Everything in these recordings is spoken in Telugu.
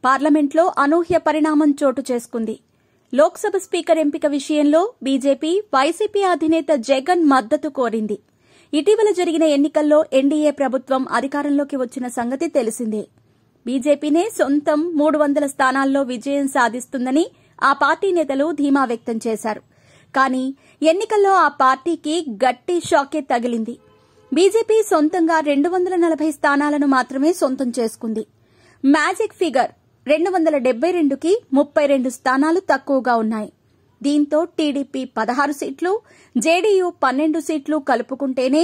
పార్లమెంట్లో అనూహ్య పరిణామం చోటు చేసుకుంది. లోక్సభ స్పీకర్ ఎంపిక విషయంలో బీజేపీ, వైసీపీ అధినేత జగన్ మద్దతు కోరింది. ఇటీవల జరిగిన ఎన్నికల్లో ఎన్డీఏ ప్రభుత్వం అధికారంలోకి వచ్చిన సంగతి తెలిసిందే. బీజేపీనే సొంతం 300 స్థానాల్లో విజయం సాధిస్తుందని ఆ పార్టీ నేతలు ధీమా వ్యక్తం చేశారు. కానీ ఎన్నికల్లో ఆ పార్టీకి గట్టి షాకే తగిలింది. బీజేపీ సొంతంగా 240 స్థానాలను మాత్రమే సొంతం చేసుకుంది. మ్యాజిక్ ఫిగర్ 272కి 32 స్థానాలు తక్కువగా ఉన్నాయి. దీంతో టీడీపీ 16 సీట్లు, జేడీయూ 12 సీట్లు కలుపుకుంటేనే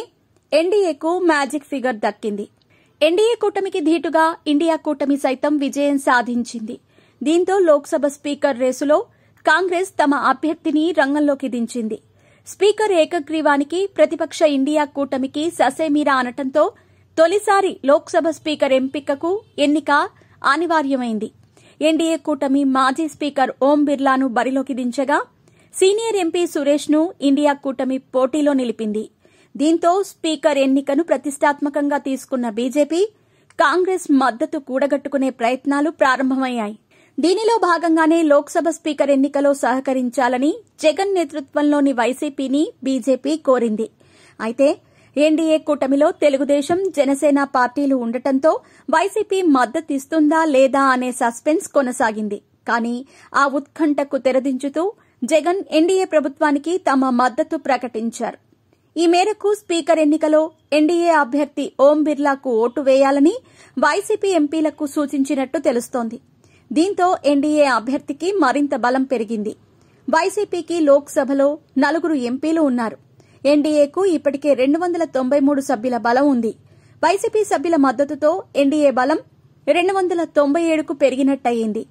ఎన్డీఏకు మ్యాజిక్ ఫిగర్ దక్కింది. ఎన్డీఏ కూటమికి ధీటుగా ఇండియా కూటమి సైతం విజయం సాధించింది. దీంతో లోక్సభ స్పీకర్ రేసులో కాంగ్రెస్ తమ అభ్యర్థిని రంగంలోకి దించింది. స్పీకర్ ఏకగ్రీవానికి ప్రతిపక్ష ఇండియా కూటమికి ససేమిరా అనటంతో తొలిసారి లోక్సభ స్పీకర్ ఎంపికకు ఎన్నిక అనివార్యమైంది. ఎన్డీఏ కూటమి మాజీ స్పీకర్ ఓం బిర్లాను బరిలోకి దించగా సీనియర్ ఎంపీ సురేష్ ను ఇండియా కూటమి పోటీలో నిలిపింది. దీంతో స్పీకర్ ఎన్నికను ప్రతిష్టాత్మకంగా తీసుకున్న బీజేపీ, కాంగ్రెస్ మద్దతు కూడగట్టుకునే ప్రయత్నాలు ప్రారంభమయ్యాయి. దీనిలో భాగంగానే లోక్సభ స్పీకర్ ఎన్నికలో సహకరించాలని జగన్ నేతృత్వంలోని వైసీపీని బీజేపీ కోరింది. అయితే ఎన్డీఏ కూటమిలో తెలుగుదేశం, జనసేన పార్టీలు ఉండటంతో వైసీపీ మద్దతిస్తుందా లేదా అనే సస్పెన్స్ కొనసాగింది. కానీ ఆ ఉత్కంఠకు తెరదించుతూ జగన్ ఎన్డీఏ ప్రభుత్వానికి తమ మద్దతు ప్రకటించారు. ఈ మేరకు స్పీకర్ ఎన్నికలో ఎన్డీఏ అభ్యర్థి ఓం బిర్లాకు ఓటు వేయాలని వైసీపీ ఎంపీలకు సూచించినట్టు తెలుస్తోంది. దీంతో ఎన్డీఏ అభ్యర్థికి మరింత బలం పెరిగింది. వైసీపీకి లోక్సభలో 4 ఎంపీలు ఉన్నారు. ఎన్డీఏకు ఇప్పటికే 293 సభ్యుల బలం ఉంది. వైసీపీ సభ్యుల మద్దతుతో ఎన్డీఏ బలం 297కు పెరిగినట్టయింది.